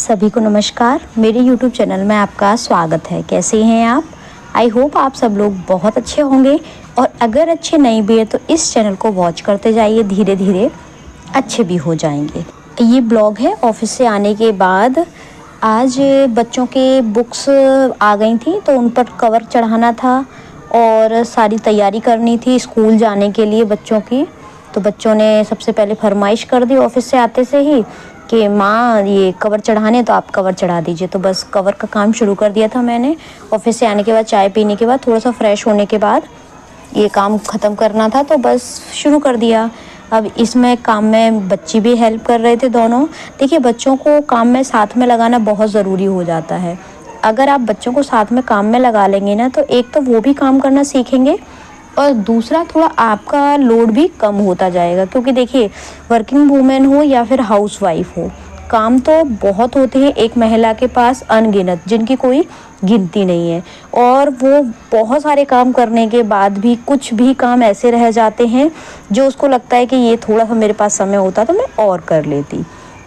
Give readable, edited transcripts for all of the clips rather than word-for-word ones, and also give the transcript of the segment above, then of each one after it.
सभी को नमस्कार। मेरे YouTube चैनल में आपका स्वागत है। कैसे हैं आप? आई होप आप सब लोग बहुत अच्छे होंगे, और अगर अच्छे नहीं भी है तो इस चैनल को वॉच करते जाइए, धीरे धीरे अच्छे भी हो जाएंगे। ये ब्लॉग है ऑफिस से आने के बाद। आज बच्चों के बुक्स आ गई थी तो उन पर कवर चढ़ाना था और सारी तैयारी करनी थी स्कूल जाने के लिए बच्चों की। तो बच्चों ने सबसे पहले फरमाइश कर दी ऑफिस से आते से ही कि माँ ये कवर चढ़ाने, तो आप कवर चढ़ा दीजिए। तो बस कवर का काम शुरू कर दिया था मैंने। ऑफिस से आने के बाद, चाय पीने के बाद, थोड़ा सा फ्रेश होने के बाद ये काम ख़त्म करना था तो बस शुरू कर दिया। अब इसमें काम में बच्चे भी हेल्प कर रहे थे दोनों। देखिए, बच्चों को काम में साथ में लगाना बहुत ज़रूरी हो जाता है। अगर आप बच्चों को साथ में काम में लगा लेंगे ना, तो एक तो वो भी काम करना सीखेंगे और दूसरा थोड़ा आपका लोड भी कम होता जाएगा। क्योंकि देखिए, वर्किंग वूमेन हो या फिर हाउसवाइफ हो, काम तो बहुत होते हैं एक महिला के पास, अनगिनत, जिनकी कोई गिनती नहीं है। और वो बहुत सारे काम करने के बाद भी कुछ भी काम ऐसे रह जाते हैं जो उसको लगता है कि ये थोड़ा सा मेरे पास समय होता तो मैं और कर लेती।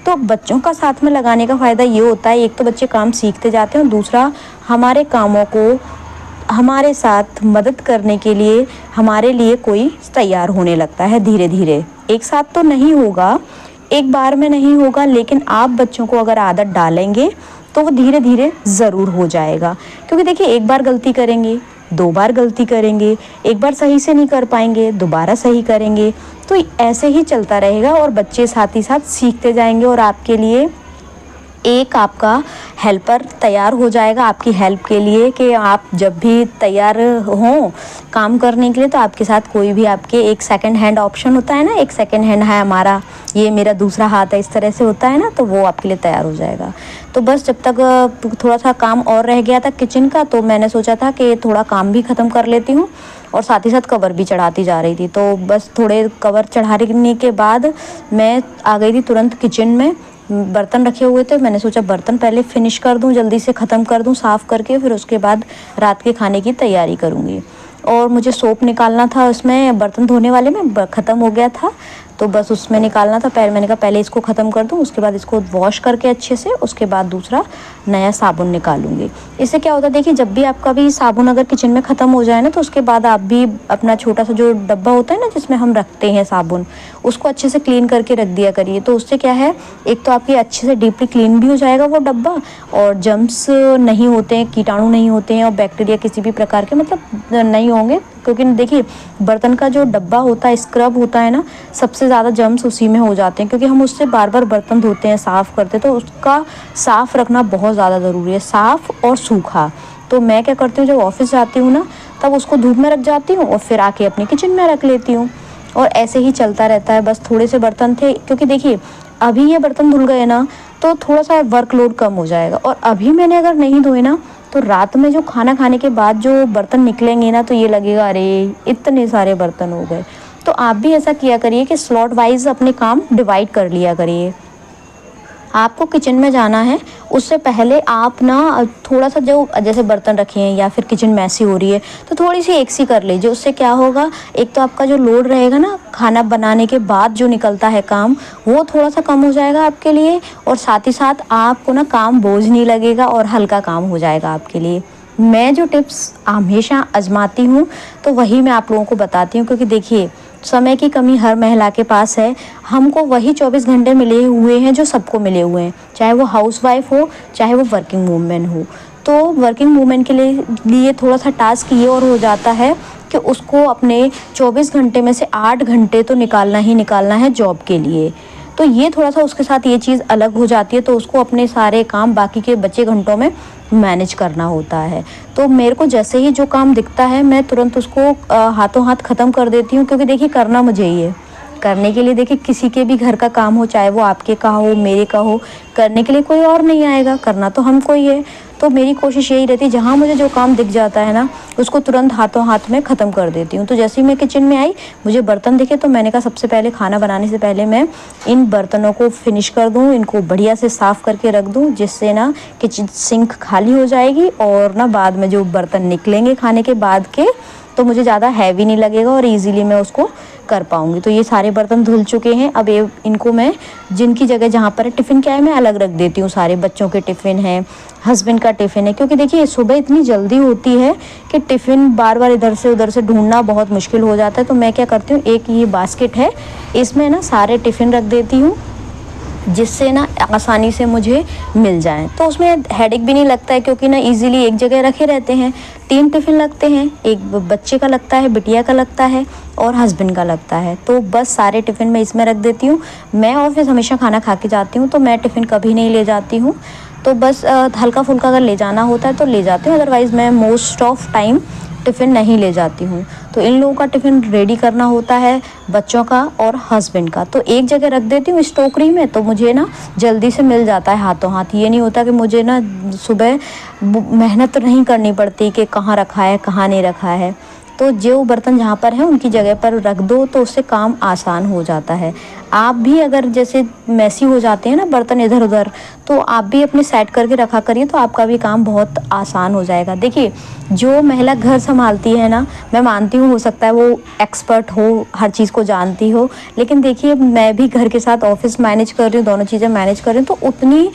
तो बच्चों का साथ में लगाने का फ़ायदा ये होता है, एक तो बच्चे काम सीखते जाते हैं और दूसरा हमारे कामों को हमारे साथ मदद करने के लिए हमारे लिए कोई तैयार होने लगता है धीरे धीरे। एक साथ तो नहीं होगा, एक बार में नहीं होगा, लेकिन आप बच्चों को अगर आदत डालेंगे तो वो धीरे धीरे ज़रूर हो जाएगा। क्योंकि देखिए, एक बार गलती करेंगे, दो बार गलती करेंगे, एक बार सही से नहीं कर पाएंगे, दोबारा सही करेंगे, तो ऐसे ही चलता रहेगा और बच्चे साथ ही साथ सीखते जाएंगे और आपके लिए एक आपका हेल्पर तैयार हो जाएगा आपकी हेल्प के लिए, कि आप जब भी तैयार हों काम करने के लिए तो आपके साथ कोई भी, आपके एक सेकंड हैंड ऑप्शन होता है ना, एक सेकंड हैंड है हमारा, ये मेरा दूसरा हाथ है, इस तरह से होता है ना, तो वो आपके लिए तैयार हो जाएगा। तो बस जब तक थोड़ा सा काम और रह गया था किचन का, तो मैंने सोचा था कि थोड़ा काम भी ख़त्म कर लेती हूँ और साथ ही साथ कवर भी चढ़ाती जा रही थी। तो बस थोड़े कवर चढ़ाने के बाद मैं आ गई थी तुरंत किचन में। बर्तन रखे हुए थे, मैंने सोचा बर्तन पहले फिनिश कर दूं, जल्दी से ख़त्म कर दूं साफ़ करके, फिर उसके बाद रात के खाने की तैयारी करूंगी। और मुझे सोप निकालना था, उसमें बर्तन धोने वाले में ख़त्म हो गया था, तो बस उसमें निकालना था। मैंने कहा पहले इसको ख़त्म कर दूं, उसके बाद इसको वॉश करके अच्छे से, उसके बाद दूसरा नया साबुन निकालूंगी। इससे क्या होता है, देखिए, जब भी आपका भी साबुन अगर किचन में ख़त्म हो जाए ना, तो उसके बाद आप भी अपना छोटा सा जो डब्बा होता है ना जिसमें हम रखते हैं साबुन, उसको अच्छे से क्लीन करके रख दिया करिए। तो उससे क्या है, एक तो आपकी अच्छे से डीपली क्लीन भी हो जाएगा वो डब्बा, और जर्म्स नहीं होते हैं, कीटाणु नहीं होते हैं, और बैक्टीरिया किसी भी प्रकार के मतलब नहीं होंगे। क्योंकि देखिए, बर्तन का जो डब्बा होता है, स्क्रब होता है ना, सबसे ज़्यादा जर्म्स उसी में हो जाते हैं, क्योंकि हम उससे बार बार बर्तन धोते हैं, साफ़ करते हैं, तो उसका साफ़ रखना बहुत ज़्यादा ज़रूरी है, साफ़ और सूखा। तो मैं क्या करती हूँ, जब ऑफिस जाती हूँ ना, तब उसको धूप में रख जाती हूँ और फिर आके अपने किचन में रख लेती हूँ, और ऐसे ही चलता रहता है। बस थोड़े से बर्तन थे, क्योंकि देखिए अभी ये बर्तन धुल गए ना तो थोड़ा सा वर्कलोड कम हो जाएगा, और अभी मैंने अगर नहीं धोए ना, तो रात में जो खाना खाने के बाद जो बर्तन निकलेंगे ना, तो ये लगेगा अरे इतने सारे बर्तन हो गए। तो आप भी ऐसा किया करिए कि स्लॉट वाइज अपने काम डिवाइड कर लिया करिए। आपको किचन में जाना है, उससे पहले आप ना थोड़ा सा, जो जैसे बर्तन रखे हैं या फिर किचन मैसी हो रही है, तो थोड़ी सी एक सी कर लीजिए। उससे क्या होगा, एक तो आपका जो लोड रहेगा ना खाना बनाने के बाद जो निकलता है काम, वो थोड़ा सा कम हो जाएगा आपके लिए, और साथ ही साथ आपको ना काम बोझ नहीं लगेगा और हल्का काम हो जाएगा आपके लिए। मैं जो टिप्स हमेशा आजमाती हूँ तो वही मैं आप लोगों को बताती हूँ, क्योंकि देखिए, समय की कमी हर महिला के पास है। हमको वही 24 घंटे मिले हुए हैं जो सबको मिले हुए हैं, चाहे वो हाउसवाइफ हो, चाहे वो वर्किंग वूमेन हो। तो वर्किंग वूमेन के लिए थोड़ा सा टास्क ये और हो जाता है कि उसको अपने 24 घंटे में से 8 घंटे तो निकालना ही निकालना है जॉब के लिए। तो ये थोड़ा सा उसके साथ ये चीज़ अलग हो जाती है, तो उसको अपने सारे काम बाकी के बचे घंटों में मैनेज करना होता है। तो मेरे को जैसे ही जो काम दिखता है, मैं तुरंत उसको हाथों हाथ ख़त्म कर देती हूँ, क्योंकि देखिए करना मुझे ही है। करने के लिए देखिए, किसी के भी घर का काम हो, चाहे वो आपके का हो, मेरे का हो, करने के लिए कोई और नहीं आएगा, करना तो हमको ही है। तो मेरी कोशिश यही रहती है, जहाँ मुझे जो काम दिख जाता है ना, उसको तुरंत हाथों हाथ में ख़त्म कर देती हूँ। तो जैसे ही मैं किचन में आई, मुझे बर्तन दिखे, तो मैंने कहा सबसे पहले खाना बनाने से पहले मैं इन बर्तनों को फिनिश कर दूँ, इनको बढ़िया से साफ़ करके रख दूँ, जिससे ना किचन सिंक खाली हो जाएगी, और ना बाद में जो बर्तन निकलेंगे खाने के बाद के, तो मुझे ज़्यादा हैवी नहीं लगेगा और ईज़िली मैं उसको कर पाऊँगी। तो ये सारे बर्तन धुल चुके हैं। अब ये इनको मैं जिनकी जगह जहाँ पर टिफ़िन क्या है मैं अलग रख देती हूँ। सारे बच्चों के टिफ़िन हैं, हस्बैंड का टिफ़िन है, क्योंकि देखिए सुबह इतनी जल्दी होती है कि टिफ़िन बार-बार इधर से उधर से ढूँढना बहुत मुश्किल हो जाता है। तो मैं क्या करती हूँ, एक ये बास्केट है, इसमें ना सारे टिफ़िन रख देती हूँ, जिससे ना आसानी से मुझे मिल जाएँ। तो उसमें हेडेक भी नहीं लगता है, क्योंकि ना ईज़िली एक जगह रखे रहते हैं। 3 टिफ़िन लगते हैं, एक बच्चे का लगता है, बिटिया का लगता है और हस्बैंड का लगता है। तो बस सारे टिफ़िन मैं इसमें रख देती हूँ। मैं ऑफ़िस हमेशा खाना खा के जाती हूँ, तो मैं टिफ़िन कभी नहीं ले जाती हूँ। तो बस हल्का-फुल्का अगर ले जाना होता है तो ले जाती हूँ, अदरवाइज़ मैं मोस्ट ऑफ़ टाइम टिफ़िन नहीं ले जाती हूँ। तो इन लोगों का टिफ़िन रेडी करना होता है, बच्चों का और हस्बैंड का, तो एक जगह रख देती हूँ इस टोकरी में, तो मुझे ना जल्दी से मिल जाता है हाथों हाथ। ये नहीं होता कि मुझे ना सुबह मेहनत नहीं करनी पड़ती कि कहाँ रखा है, कहाँ नहीं रखा है। तो जो बर्तन जहाँ पर है उनकी जगह पर रख दो, तो उससे काम आसान हो जाता है। आप भी अगर जैसे मैसी हो जाते हैं ना बर्तन इधर उधर, तो आप भी अपने सेट करके रखा करिए, तो आपका भी काम बहुत आसान हो जाएगा। देखिए जो महिला घर संभालती है ना, मैं मानती हूँ हो सकता है वो एक्सपर्ट हो, हर चीज़ को जानती हो, लेकिन देखिए मैं भी घर के साथ ऑफिस मैनेज कर रही हूँ, दोनों चीज़ें मैनेज कर रही हूँ, तो उतनी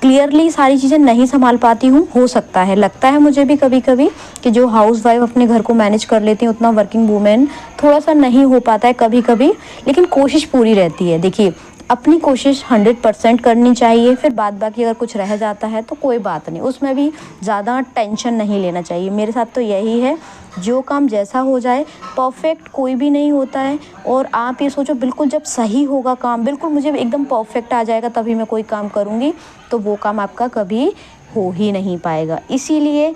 क्लियरली सारी चीज़ें नहीं संभाल पाती हूँ। हो सकता है, लगता है मुझे भी कभी कभी कि जो हाउसवाइफ अपने घर को मैनेज कर लेती हैं, उतना वर्किंग वूमेन थोड़ा सा नहीं हो पाता है कभी कभी, लेकिन कोशिश पूरी रहती है। देखिए अपनी कोशिश 100% करनी चाहिए, फिर बाद बाकी अगर कुछ रह जाता है तो कोई बात नहीं, उसमें भी ज़्यादा टेंशन नहीं लेना चाहिए। मेरे साथ तो यही है, जो काम जैसा हो जाए, परफेक्ट कोई भी नहीं होता है। और आप ये सोचो बिल्कुल जब सही होगा काम, बिल्कुल मुझे एकदम परफेक्ट आ जाएगा तभी मैं कोई काम करूँगी, तो वो काम आपका कभी हो ही नहीं पाएगा। इसीलिए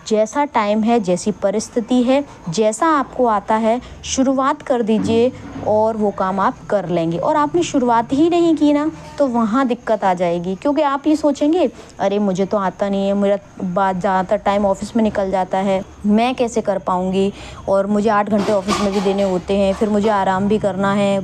जैसा टाइम है, जैसी परिस्थिति है, जैसा आपको आता है, शुरुआत कर दीजिए और वो काम आप कर लेंगे। और आपने शुरुआत ही नहीं की ना, तो वहाँ दिक्कत आ जाएगी, क्योंकि आप ये सोचेंगे अरे मुझे तो आता नहीं है, मेरा बाद ज़्यादातर टाइम ऑफिस में निकल जाता है, मैं कैसे कर पाऊँगी, और मुझे 8 घंटे ऑफिस में भी देने होते हैं, फिर मुझे आराम भी करना है,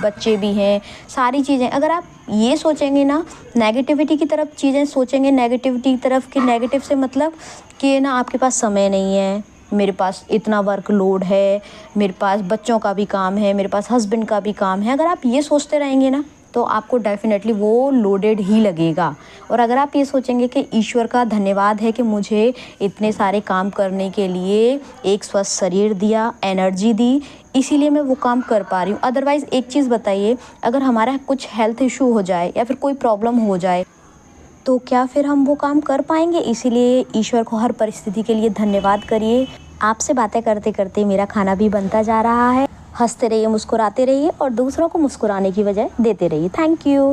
बच्चे भी हैं, सारी चीज़ें। अगर आप ये सोचेंगे ना, नेगेटिविटी की तरफ चीज़ें सोचेंगे, नेगेटिविटी की तरफ, कि नेगेटिव से मतलब कि ना आपके पास समय नहीं है, मेरे पास इतना वर्कलोड है, मेरे पास बच्चों का भी काम है, मेरे पास हस्बैंड का भी काम है, अगर आप ये सोचते रहेंगे ना, तो आपको डेफिनेटली वो लोडेड ही लगेगा। और अगर आप ये सोचेंगे कि ईश्वर का धन्यवाद है कि मुझे इतने सारे काम करने के लिए एक स्वस्थ शरीर दिया, एनर्जी दी, इसीलिए मैं वो काम कर पा रही हूँ। अदरवाइज़ एक चीज़ बताइए, अगर हमारा कुछ हेल्थ इशू हो जाए या फिर कोई प्रॉब्लम हो जाए, तो क्या फिर हम वो काम कर पाएंगे? इसीलिए ईश्वर को हर परिस्थिति के लिए धन्यवाद करिए। आपसे बातें करते करते मेरा खाना भी बनता जा रहा है। हंसते रहिए, मुस्कुराते रहिए और दूसरों को मुस्कुराने की वजह देते रहिए। Thank you.